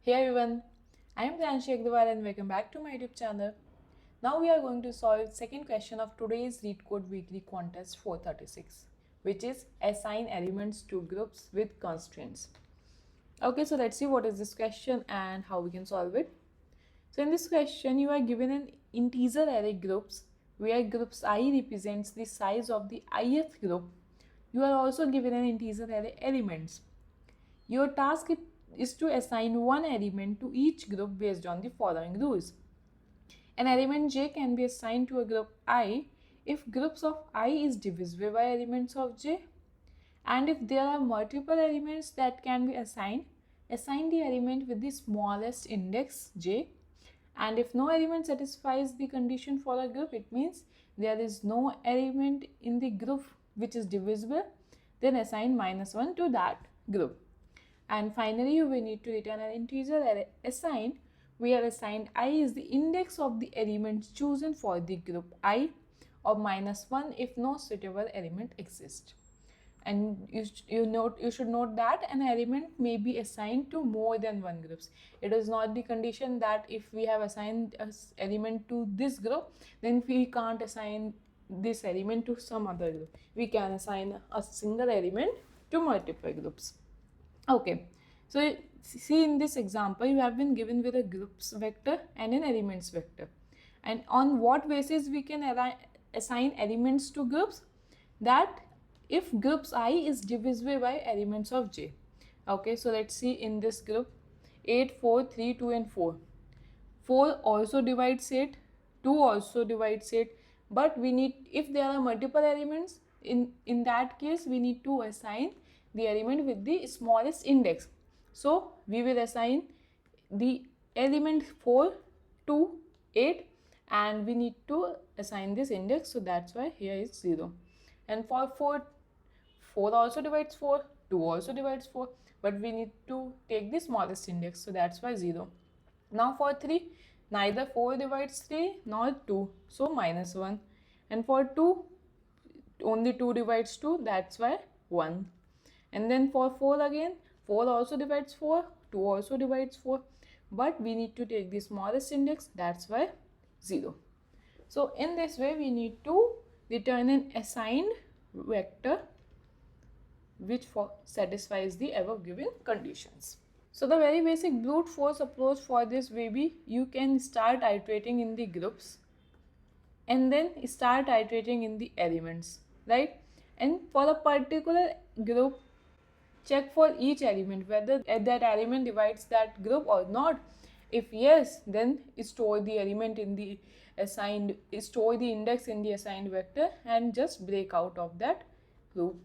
Hey everyone, I am Pranshi Agrawal and welcome back to my YouTube channel. Now we are going to solve second question of today's Leetcode weekly contest 436, which is assign elements to groups with constraints. Okay, so let's see what is this question and how we can solve it. So in this question, you are given an integer array groups where groups I represents the size of the ith group. You are also given an integer array elements. Your task is to assign one element to each group based on the following rules. An element j can be assigned to a group I if groups of I is divisible by elements of j, and if there are multiple elements that can be assigned, assign the element with the smallest index j, and if no element satisfies the condition for a group, it means there is no element in the group which is divisible, then assign -1 to that group. And finally, you will need to return an integer array assigned where assigned I is the index of the elements chosen for the group I, or -1 if no suitable element exists. And you should note that an element may be assigned to more than one groups. It is not the condition that if we have assigned an element to this group, then we can't assign this element to some other group. We can assign a single element to multiple groups. Okay, so see, in this example you have been given with a groups vector and an elements vector, and on what basis we can assign elements to groups? That if groups I is divisible by elements of j. Okay, so let's see, in this group 8, 4, 3, 2 and 4. 4 also divides 8, 2 also divides 8, but we need, if there are multiple elements, in that case we need to assign the element with the smallest index. So we will assign the element 4 to 8 and we need to assign this index, so that's why here is 0. And for 4 also divides 4, 2 also divides 4, but we need to take the smallest index, so that's why 0. Now for 3, neither 4 divides 3 nor 2, so -1. And for 2, only 2 divides 2, that's why 1. And then for 4 again, 4 also divides 4, 2 also divides 4, but we need to take the smallest index, that's why 0. So in this way we need to return an assigned vector which satisfies the above given conditions. So the very basic brute force approach for this will be, you can start iterating in the groups and then start iterating in the elements, right? And for a particular group, check for each element whether that element divides that group or not. If yes, then store the element in the assigned, store the index in the assigned vector and just break out of that group.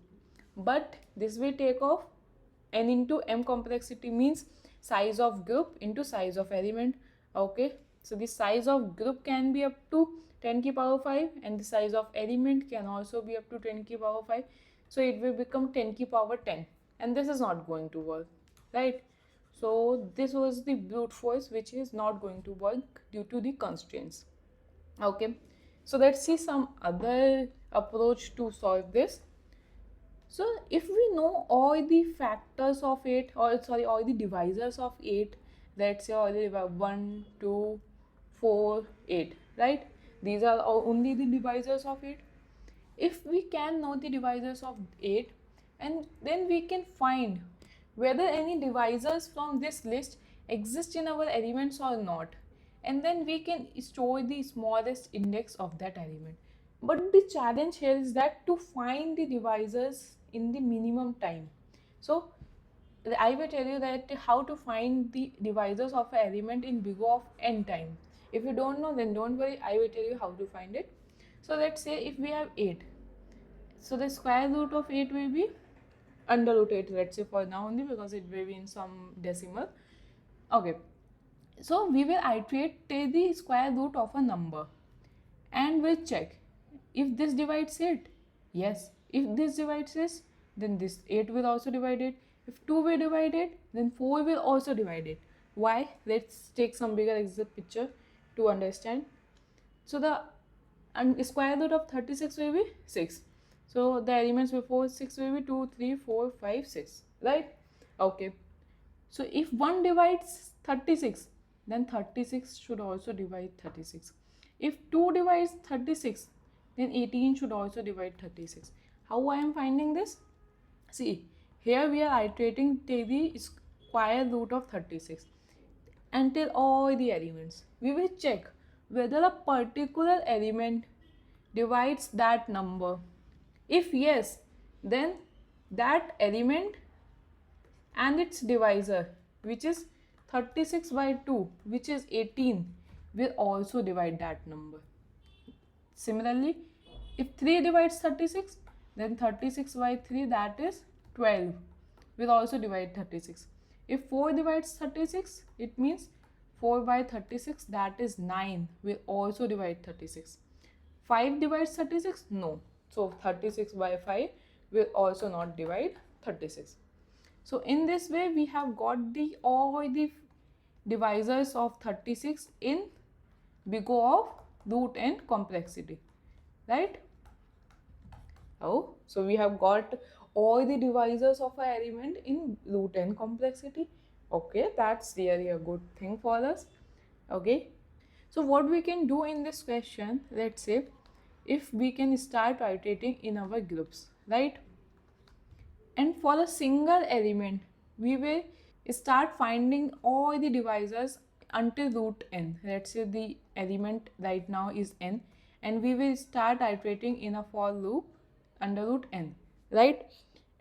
But this will take off n into m complexity, means size of group into size of element. Okay, so the size of group can be up to 10 ki power 5 and the size of element can also be up to 10 ki power 5, so it will become 10 ki power 10, and this is not going to work, right? So this was the brute force which is not going to work due to the constraints. Okay, so let's see some other approach to solve this. So if we know all the factors of 8, or sorry, all the divisors of 8, let's say all the 1, 2, 4, 8, right? These are only the divisors of 8. If we can know the divisors of 8, and then we can find whether any divisors from this list exist in our elements or not, and then we can store the smallest index of that element. But the challenge here is that to find the divisors in the minimum time. So I will tell you that how to find the divisors of an element in big O of n time. If you don't know, then don't worry, I will tell you how to find it. So let's say if we have 8, so the square root of 8 will be under root 8, let's say for now only, because it will be in some decimal. Okay, so we will iterate till the square root of a number and we'll check if this divides 8, yes. If this divides this, then this 8 will also divide it. If 2 will divide it, then 4 will also divide it. Why? Let's take some bigger exact picture to understand. So the square root of 36 will be 6. So the elements before 6 will be 2, 3, 4, 5, 6, right? Okay. So if 1 divides 36, then 36 should also divide 36. If 2 divides 36, then 18 should also divide 36. How I am finding this? See, here we are iterating till the square root of 36 until all the elements. We will check whether a particular element divides that number. If yes, then that element and its divisor, which is 36 by 2, which is 18, will also divide that number. Similarly, if 3 divides 36, then 36 by 3, that is 12, will also divide 36. If 4 divides 36, it means 4 by 36, that is 9, will also divide 36. 5 divides 36? No. So 36 by 5 will also not divide 36. So in this way, we have got all the divisors of 36 in big O of root and complexity, right? Oh, so we have got all the divisors of an element in root and complexity. Okay, that's really a good thing for us. Okay, so what we can do in this question, let's say, if we can start iterating in our groups, right? And for a single element, we will start finding all the divisors until root n. Let's say the element right now is n, and we will start iterating in a for loop under root n, right?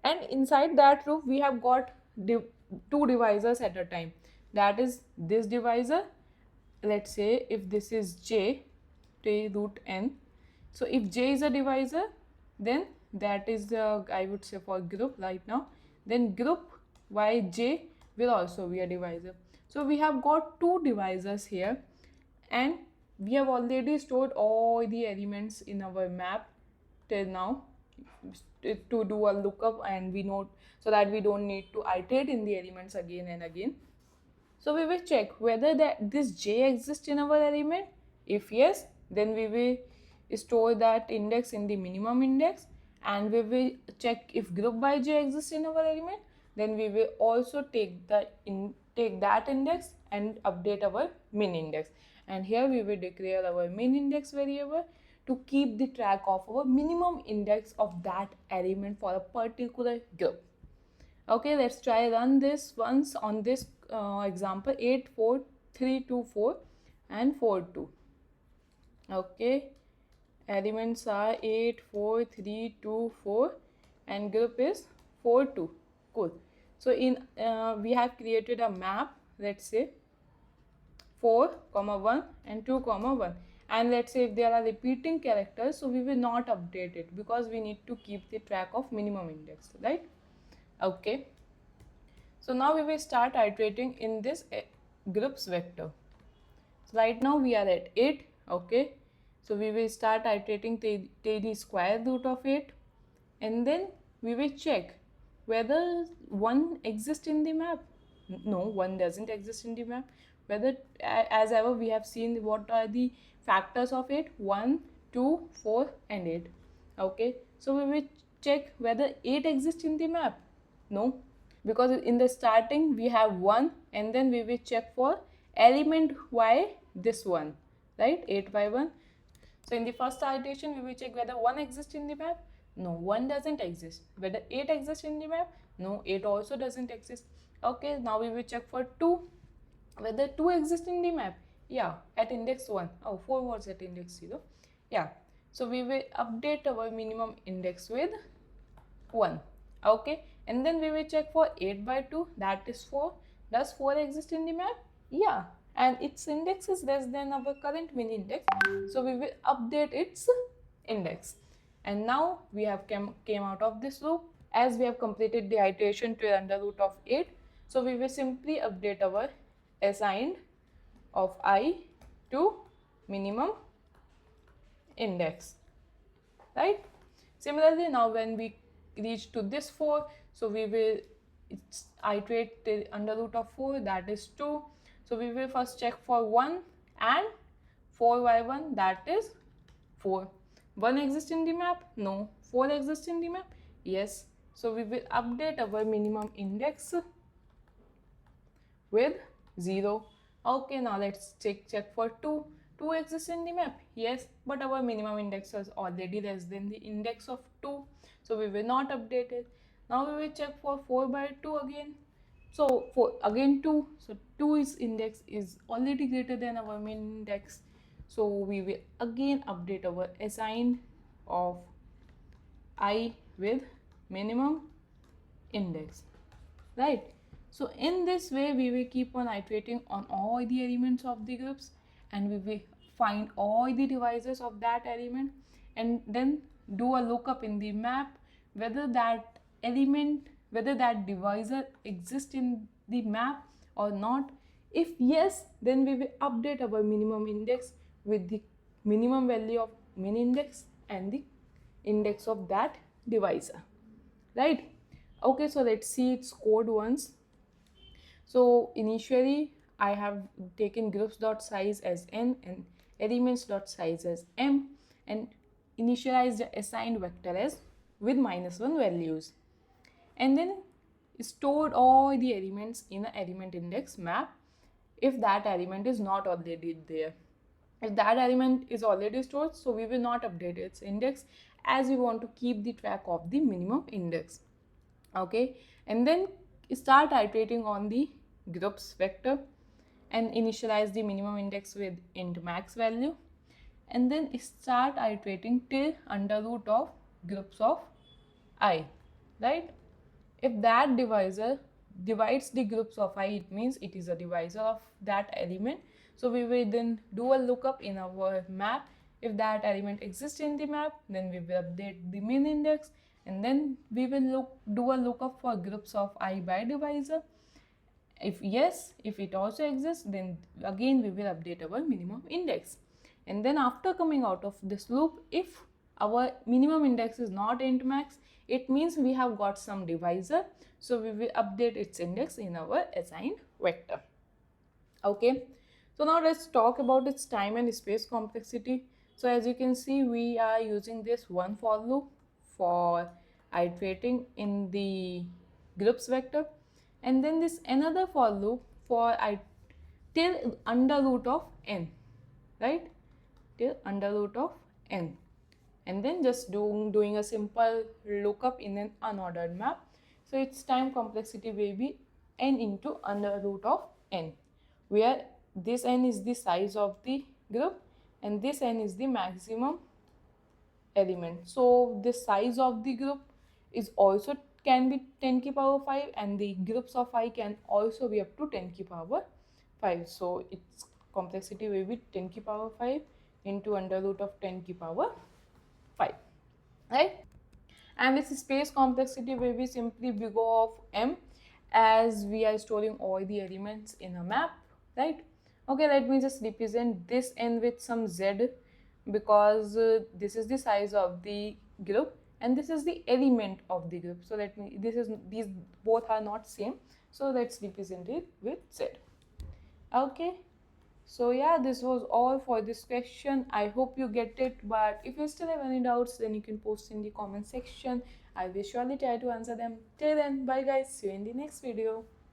And inside that loop, we have got two divisors at a time. That is this divisor. Let's say if this is j to root n. So if j is a divisor, then that is the, I would say, for group right now, then group yj will also be a divisor. So we have got two divisors here, and we have already stored all the elements in our map till now to do a lookup, and we know, so that we don't need to iterate in the elements again and again. So we will check whether this j exists in our element. If yes, then we will store that index in the minimum index, and we will check if group by j exists in our element. Then we will also take that index and update our min index. And here we will declare our min index variable to keep the track of our minimum index of that element for a particular group. Okay, let's try run this once on this example 8, 4, 3, 2, 4 and 4, 2. Okay, elements are 8, 4, 3, 2, 4 and group is 4, 2. Cool. So in we have created a map, let's say 4, 1 and 2, 1. And let's say if there are repeating characters, so we will not update it because we need to keep the track of minimum index, right? Okay. So now we will start iterating in this groups vector. So right now we are at 8. Okay. So we will start iterating till the square root of 8, and then we will check whether 1 exists in the map. No, 1 doesn't exist in the map. Whether, as ever, we have seen what are the factors of 8, 1, 2, 4 and 8. Okay, so we will check whether 8 exists in the map. No, because in the starting we have 1, and then we will check for element y, this one, right? 8 by 1. So in the first iteration we will check whether 1 exists in the map. No, 1 doesn't exist. Whether 8 exists in the map. No, 8 also doesn't exist. Okay, now we will check for 2, whether 2 exists in the map. Yeah, at index 1. Oh, 4 was at index 0. Yeah, so we will update our minimum index with 1. Okay, and then we will check for 8 by 2, that is 4. Does 4 exist in the map? Yeah, and its index is less than our current min index, so we will update its index. And now we have came out of this loop. As we have completed the iteration to under root of 8, so we will simply update our assigned of I to minimum index, right? Similarly, now when we reach to this 4, so we will iterate till under root of 4, that is 2. So we will first check for 1 and 4 by 1, that is 4. 1 exists in the map? No. 4 exists in the map? Yes. So we will update our minimum index with 0. Okay, now let's check for 2. 2 exists in the map. Yes, but our minimum index is already less than the index of 2. So we will not update it. Now we will check for 4 by 2 again. So for again 2. So 2 is index is already greater than our main index. So we will again update our assign of I with minimum index, right? So in this way we will keep on iterating on all the elements of the groups, and we will find all the divisors of that element, and then do a lookup in the map whether that element, whether that divisor exists in the map or not. If yes, then we will update our minimum index with the minimum value of min index and the index of that divisor, right? Okay, so let's see its code once. So initially I have taken groups.size as n and elements.size as m, and initialized the assigned vector as with -1 values, and then stored all the elements in an element index map if that element is not already there. If that element is already stored, so we will not update its index, as we want to keep the track of the minimum index. Okay, and then start iterating on the groups vector and initialize the minimum index with int max value, and then start iterating till under root of groups of I, right? If that divisor divides the groups of I, it means it is a divisor of that element. So we will then do a lookup in our map. If that element exists in the map, then we will update the min index, and then we will do a lookup for groups of I by divisor. If yes, if it also exists, then again we will update our minimum index. And then after coming out of this loop, if our minimum index is not int max, it means we have got some divisor, so we will update its index in our assigned vector. Okay, so now let's talk about its time and space complexity. So as you can see, we are using this one for loop for iterating in the groups vector, and then this another for loop for till under root of n, right? Till under root of n, and then just doing a simple lookup in an unordered map. So its time complexity will be n into under root of n, where this n is the size of the group and this n is the maximum element. So the size of the group is also can be 10 ki power 5, and the groups of I can also be up to 10 ki power 5. So its complexity will be 10 ki power 5 into under root of 10 ki power 5, right? And this space complexity will be simply big O of m, as we are storing all the elements in a map, right? Okay, let me just represent this n with some z, because this is the size of the group and this is the element of the group. So these both are not same, so let's represent it with z. Okay, so yeah, this was all for this question. I hope you get it, but if you still have any doubts, then you can post in the comment section. I will surely try to answer them. Till then, bye guys, see you in the next video.